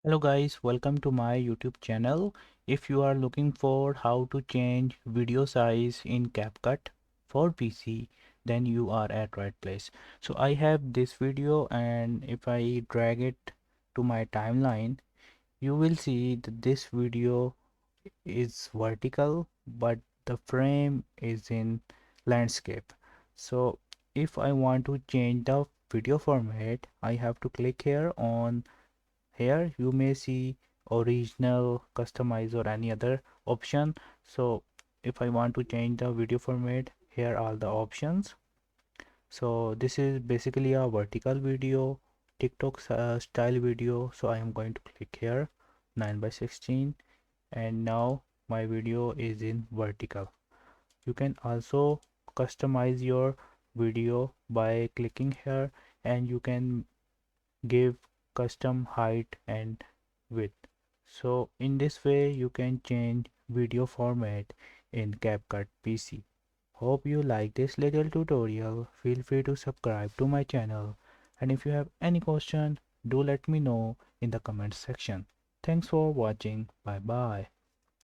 Hello guys, welcome to my YouTube channel. If you are looking for how to change video size in CapCut for PC, then you are at right place. So I have this video, and if I drag it to my timeline, you will see that this video is vertical, but the frame is in landscape. So if I want to change the video format, I have to click here on. Here you may see original, customize or any other option. So if I want to change the video format, here are the options. So this is basically a vertical video, TikTok style video. So I am going to click here 9 by 16, and now my video is in vertical. You can also customize your video by clicking here, and you can give custom height and width. So in this way you can change video format in CapCut PC. Hope you like this little tutorial. Feel free to subscribe to my channel, and if you have any question, do let me know in the comment section. Thanks for watching. Bye bye.